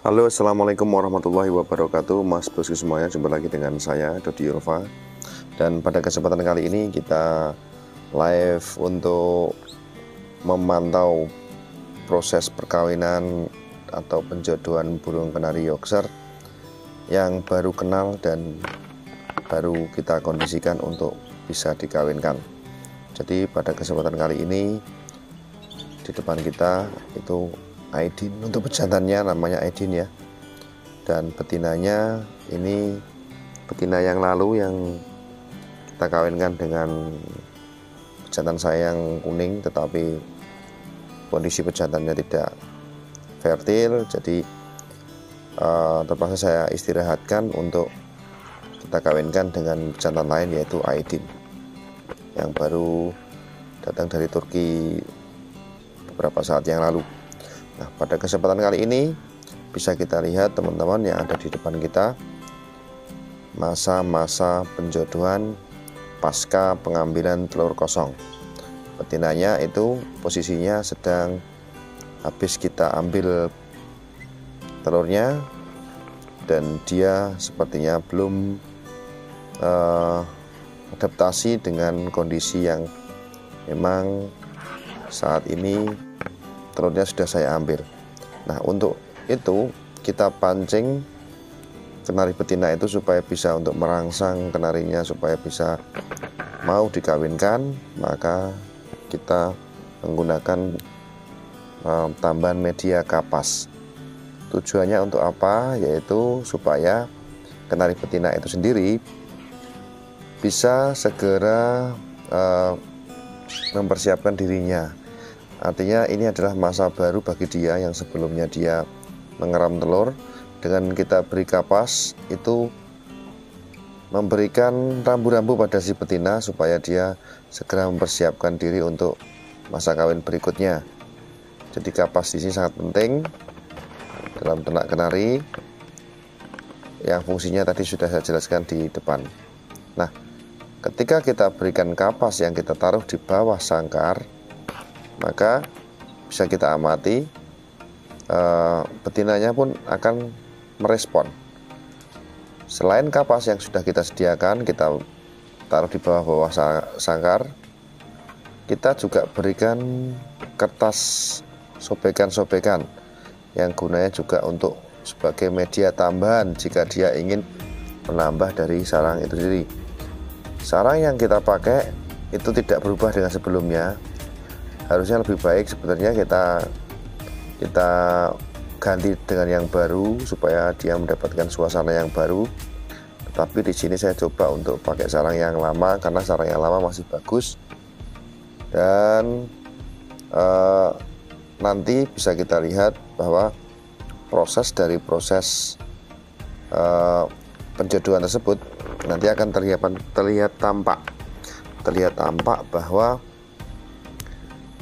Halo, assalamualaikum warahmatullahi wabarakatuh, Mas Bosku semuanya. Jumpa lagi dengan saya, Dodi Yulfa. Dan pada kesempatan kali ini kita live untuk memantau proses perkawinan atau penjodohan burung kanari Yorkshire yang baru kenal dan baru kita kondisikan untuk bisa dikawinkan. Jadi pada kesempatan kali ini di depan kita itu Aidin. Untuk pejantannya namanya Aidin ya, dan betinanya ini betina yang lalu yang kita kawinkan dengan pejantan saya yang kuning, tetapi kondisi pejantannya tidak fertil, jadi terpaksa saya istirahatkan untuk kita kawinkan dengan pejantan lain, yaitu Aidin yang baru datang dari Turki beberapa saat yang lalu. Nah, pada kesempatan kali ini bisa kita lihat teman-teman yang ada di depan kita, masa-masa penjodohan pasca pengambilan telur kosong. Betinanya itu posisinya sedang habis kita ambil telurnya, dan dia sepertinya belum adaptasi dengan kondisi yang memang saat ini telurnya sudah saya ambil. Nah, untuk itu kita pancing kenari betina itu supaya bisa untuk merangsang kenarinya supaya bisa mau dikawinkan, maka kita menggunakan tambahan media kapas. Tujuannya untuk apa? Yaitu supaya kenari betina itu sendiri bisa segera mempersiapkan dirinya. Artinya ini adalah masa baru bagi dia yang sebelumnya dia mengeram telur. Dengan kita beri kapas itu memberikan rambu-rambu pada si betina supaya dia segera mempersiapkan diri untuk masa kawin berikutnya. Jadi kapas di sini sangat penting dalam ternak kenari yang fungsinya tadi sudah saya jelaskan di depan. Nah, ketika kita berikan kapas yang kita taruh di bawah sangkar, maka bisa kita amati betinanya pun akan merespon. Selain kapas yang sudah kita sediakan, kita taruh di bawah sangkar, kita juga berikan kertas sobekan-sobekan yang gunanya juga untuk sebagai media tambahan jika dia ingin menambah dari sarang itu sendiri. Sarang yang kita pakai itu tidak berubah dengan sebelumnya. Harusnya lebih baik sebenarnya kita ganti dengan yang baru supaya dia mendapatkan suasana yang baru. Tetapi di sini saya coba untuk pakai sarang yang lama karena sarang yang lama masih bagus, dan nanti bisa kita lihat bahwa proses penjodohan tersebut nanti akan terlihat tampak bahwa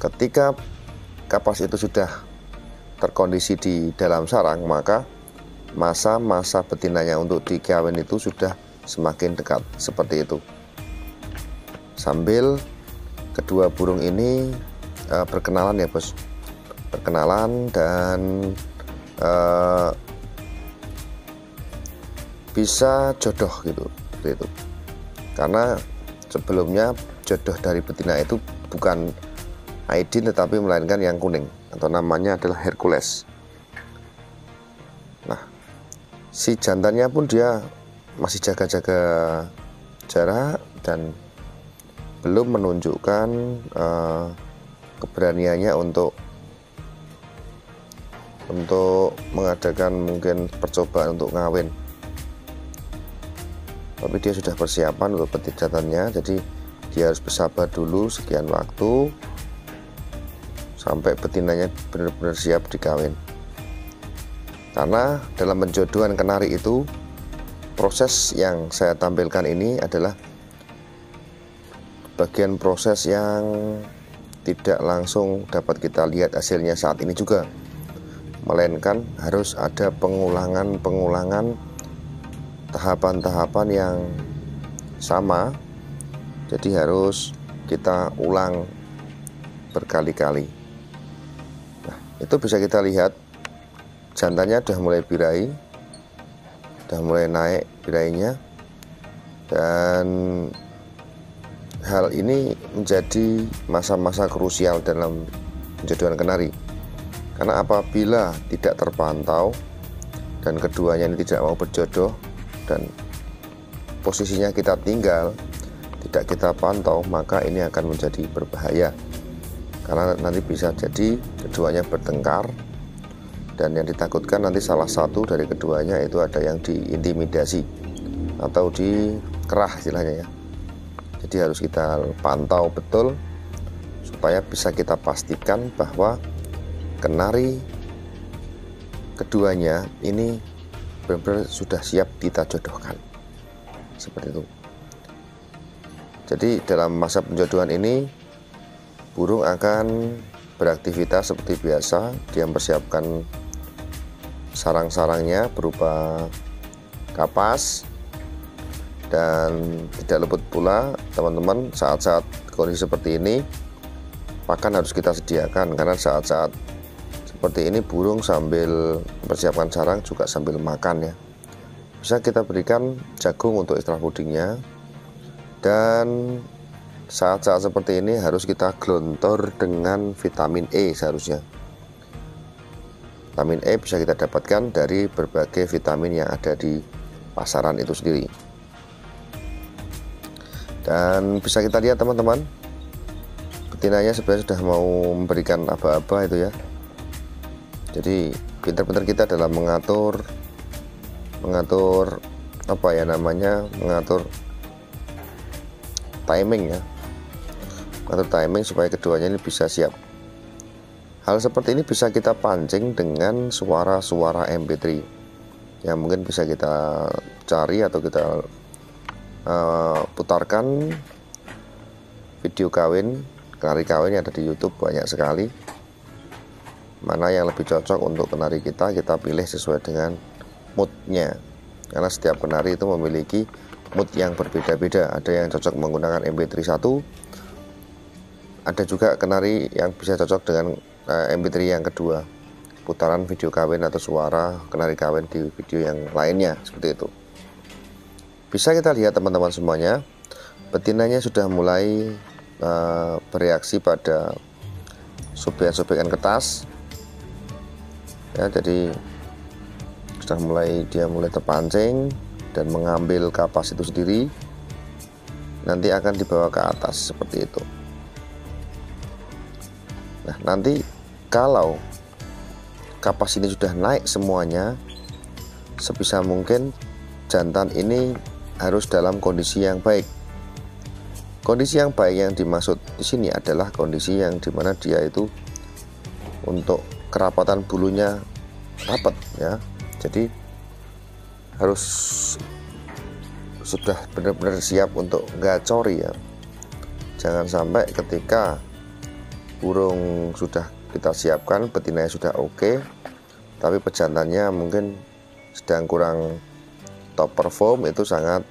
ketika kapas itu sudah terkondisi di dalam sarang, maka masa-masa betinanya untuk dikawin itu sudah semakin dekat, seperti itu. Sambil kedua burung ini berkenalan ya bos, berkenalan dan bisa jodoh gitu, seperti itu. Karena sebelumnya jodoh dari betina itu bukan Aidin tetapi melainkan yang kuning, atau namanya adalah Hercules. Nah, si jantannya pun dia masih jaga-jaga jarak dan belum menunjukkan keberaniannya untuk mengadakan mungkin percobaan untuk ngawin. Tapi dia sudah persiapan untuk jantannya, jadi dia harus bersabar dulu sekian waktu sampai betinanya benar-benar siap dikawin. Karena dalam penjodohan kenari itu, proses yang saya tampilkan ini adalah bagian proses yang tidak langsung dapat kita lihat hasilnya saat ini juga, melainkan harus ada pengulangan tahapan-tahapan yang sama. Jadi harus kita ulang berkali-kali. Itu bisa kita lihat Jantannya sudah mulai birahi, sudah mulai naik birahinya, dan hal ini menjadi masa-masa krusial dalam penjodohan kenari. Karena apabila tidak terpantau dan keduanya ini tidak mau berjodoh dan posisinya kita tinggal, tidak kita pantau, maka ini akan menjadi berbahaya. Karena nanti bisa jadi keduanya bertengkar, dan yang ditakutkan nanti salah satu dari keduanya itu ada yang diintimidasi atau dikerah istilahnya ya. Jadi harus kita pantau betul supaya bisa kita pastikan bahwa kenari keduanya ini benar-benar sudah siap kita jodohkan, seperti itu. Jadi dalam masa penjodohan ini burung akan beraktivitas seperti biasa. Dia mempersiapkan sarang-sarangnya berupa kapas, dan tidak luput pula teman-teman saat-saat kondisi seperti ini pakan harus kita sediakan, karena saat-saat seperti ini burung sambil mempersiapkan sarang juga sambil makan ya. Bisa kita berikan jagung untuk extra foodingnya, dan saat-saat seperti ini harus kita gelontor dengan vitamin E seharusnya. Vitamin E bisa kita dapatkan dari berbagai vitamin yang ada di pasaran itu sendiri. Dan bisa kita lihat teman-teman, betinanya sebenarnya sudah mau memberikan aba-aba itu ya. Jadi pintar-pintar kita dalam mengatur apa ya namanya, mengatur timing ya, mengatur timing supaya keduanya ini bisa siap. Hal seperti ini bisa kita pancing dengan suara-suara MP3 yang mungkin bisa kita cari atau kita putarkan video kawin, kenari kawin yang ada di YouTube banyak sekali. Mana yang lebih cocok untuk kenari kita pilih sesuai dengan moodnya, karena setiap kenari itu memiliki mood yang berbeda-beda. Ada yang cocok menggunakan MP3 1, ada juga kenari yang bisa cocok dengan MP3 yang kedua, putaran video kawin atau suara kenari kawin di video yang lainnya, seperti itu. Bisa kita lihat teman-teman semuanya, betinanya sudah mulai bereaksi pada sobekan-sobekan kertas ya. Jadi sudah mulai terpancing dan mengambil kapas itu sendiri, nanti akan dibawa ke atas seperti itu. Nah, nanti kalau kapas ini sudah naik semuanya, sebisa mungkin jantan ini harus dalam kondisi yang baik. Kondisi yang baik yang dimaksud di sini adalah kondisi yang dimana dia itu untuk kerapatan bulunya rapat ya. Jadi harus sudah benar-benar siap untuk gacori ya. Jangan sampai ketika burung sudah kita siapkan, betinanya sudah oke, tapi pejantannya mungkin sedang kurang top perform, itu sangat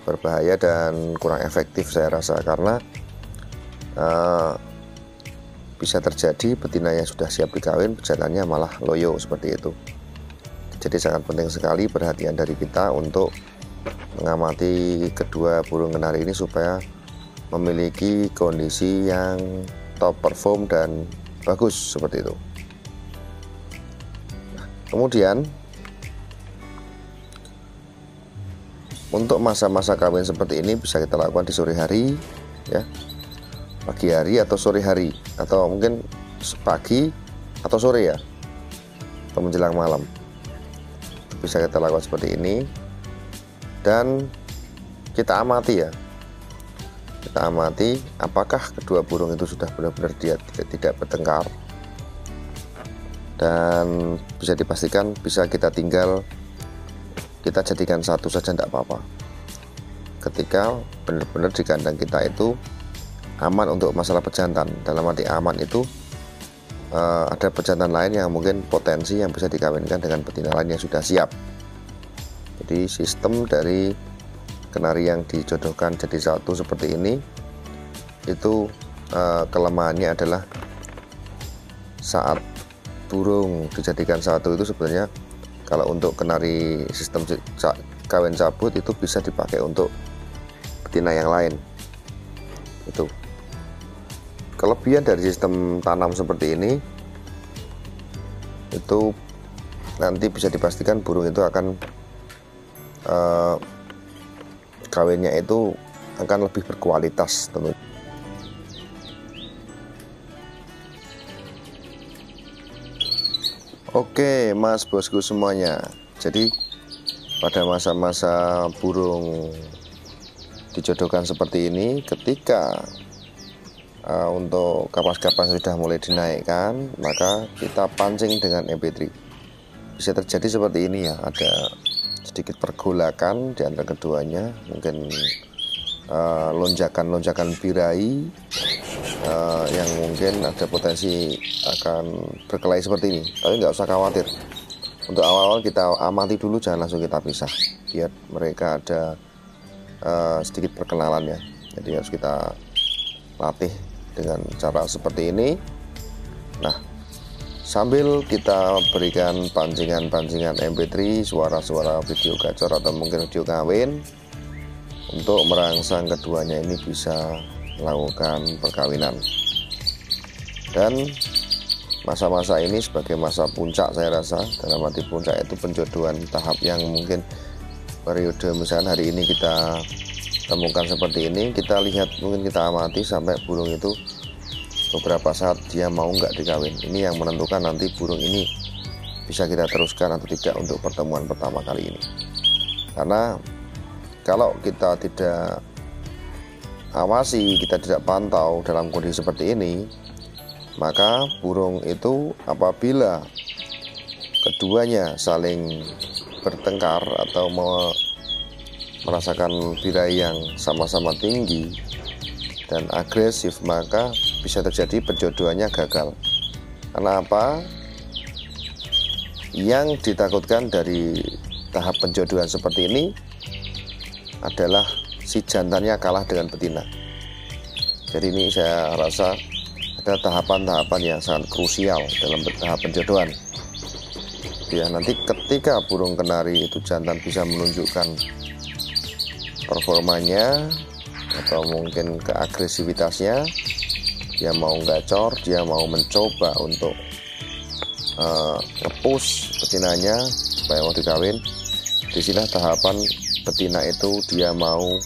berbahaya dan kurang efektif saya rasa, karena bisa terjadi betinanya sudah siap dikawin, pejantannya malah loyo seperti itu. Jadi sangat penting sekali perhatian dari kita untuk mengamati kedua burung kenari ini supaya memiliki kondisi yang top perform dan bagus seperti itu. Nah, kemudian untuk masa-masa kawin seperti ini bisa kita lakukan di sore hari ya, pagi hari atau sore hari, atau mungkin pagi atau sore ya, atau menjelang malam. Bisa kita lakukan seperti ini, dan kita amati ya, kita amati apakah kedua burung itu sudah benar-benar dia tidak bertengkar, dan bisa dipastikan bisa kita tinggal, kita jadikan satu saja tidak apa-apa. Ketika benar-benar di kandang kita itu aman untuk masalah pejantan, dalam arti aman itu ada pejantan lain yang mungkin potensi yang bisa dikawinkan dengan betina lain yang sudah siap. Jadi sistem dari kenari yang dijodohkan jadi satu seperti ini itu kelemahannya adalah saat burung dijadikan satu itu sebenarnya kalau untuk kenari sistem kawin cabut itu bisa dipakai untuk betina yang lain. Itu kelebihan dari sistem tanam seperti ini, itu nanti bisa dipastikan burung itu akan kawinnya itu akan lebih berkualitas tentunya. Oke mas bosku semuanya, jadi pada masa-masa burung dijodohkan seperti ini, ketika untuk kapas-kapas sudah mulai dinaikkan, maka kita pancing dengan MP3. Bisa terjadi seperti ini ya, ada sedikit pergolakan di antara keduanya, mungkin lonjakan-lonjakan birahi yang mungkin ada potensi akan berkelahi seperti ini. Tapi nggak usah khawatir, untuk awal-awal kita amati dulu, jangan langsung kita pisah, biar mereka ada sedikit perkenalan ya. Jadi harus kita latih dengan cara seperti ini. Nah, sambil kita berikan pancingan-pancingan MP3, suara-suara video gacor atau mungkin video kawin, untuk merangsang keduanya ini bisa melakukan perkawinan. Dan masa-masa ini sebagai masa puncak, saya rasa dalam arti puncak itu penjodohan tahap yang mungkin periode misalnya hari ini kita temukan seperti ini, kita lihat, mungkin kita amati sampai burung itu beberapa saat dia mau nggak dikawin. Ini yang menentukan nanti burung ini bisa kita teruskan atau tidak untuk pertemuan pertama kali ini. Karena kalau kita tidak awasi, kita tidak pantau dalam kondisi seperti ini, maka burung itu apabila keduanya saling bertengkar atau merasakan birahi yang sama-sama tinggi dan agresif, maka bisa terjadi penjodohannya gagal. Karena apa? Yang ditakutkan dari tahap penjodohan seperti ini adalah si jantannya kalah dengan betina. Jadi ini saya rasa ada tahapan-tahapan yang sangat krusial dalam tahap penjodohan. Ya, nanti ketika burung kenari itu jantan bisa menunjukkan performanya atau mungkin keagresivitasnya, dia mau gacor, dia mau mencoba untuk nge-push betinanya supaya mau dikawin. Disinilah tahapan betina itu dia mau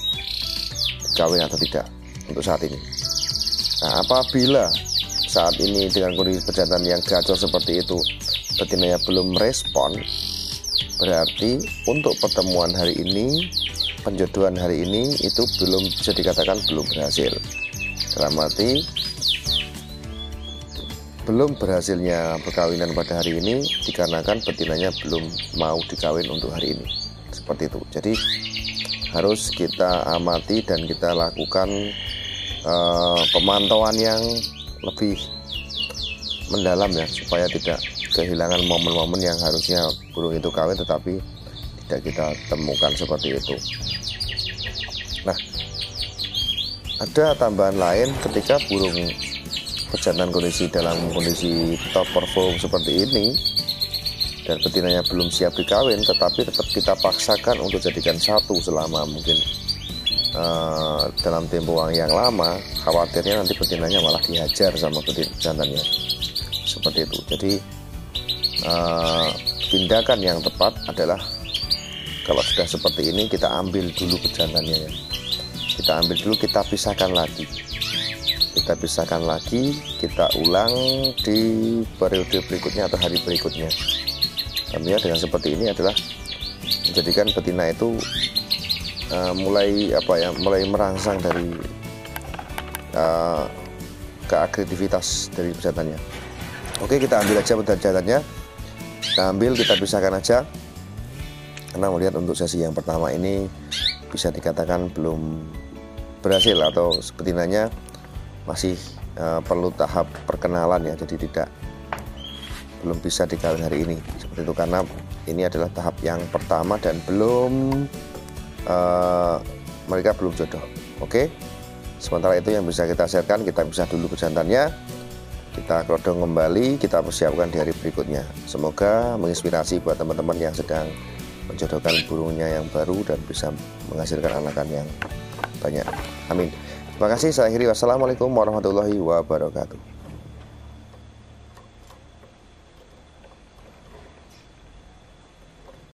kawin atau tidak untuk saat ini. Nah, apabila saat ini dengan kondisi pejantan yang gacor seperti itu betinanya belum merespon, berarti untuk pertemuan hari ini, penjodohan hari ini itu belum bisa dikatakan belum berhasil. Dalam arti belum berhasilnya perkawinan pada hari ini dikarenakan betinanya belum mau dikawin untuk hari ini. Seperti itu. Jadi harus kita amati dan kita lakukan pemantauan yang lebih mendalam ya, supaya tidak kehilangan momen-momen yang harusnya burung itu kawin tetapi tidak kita temukan seperti itu. Nah, ada tambahan lain ketika burung pejantan kondisi dalam kondisi top perform seperti ini dan betinanya belum siap dikawin, tetapi tetap kita paksakan untuk jadikan satu selama mungkin dalam tempo yang lama, khawatirnya nanti betinanya malah dihajar sama jantannya. Seperti itu. Jadi tindakan yang tepat adalah kalau sudah seperti ini kita ambil dulu pejantannya ya. Kita ambil dulu, kita pisahkan lagi. Kita pisahkan lagi, kita ulang di periode berikutnya atau hari berikutnya. Tentunya dengan seperti ini adalah menjadikan betina itu mulai merangsang dari keagresivitas dari pejantannya. Oke, kita ambil aja pejantannya, kita ambil, kita pisahkan aja, karena melihat untuk sesi yang pertama ini bisa dikatakan belum berhasil atau betinanya masih perlu tahap perkenalan ya, jadi belum bisa dikawin hari ini seperti itu, karena ini adalah tahap yang pertama dan mereka belum jodoh. Oke, sementara itu yang bisa kita sharekan, kita pisah dulu pejantannya, kita kerodong kembali, kita persiapkan di hari berikutnya. Semoga menginspirasi buat teman-teman yang sedang menjodohkan burungnya yang baru dan bisa menghasilkan anakan yang banyak. Amin. Terima kasih, saya akhiri. Wassalamualaikum warahmatullahi wabarakatuh.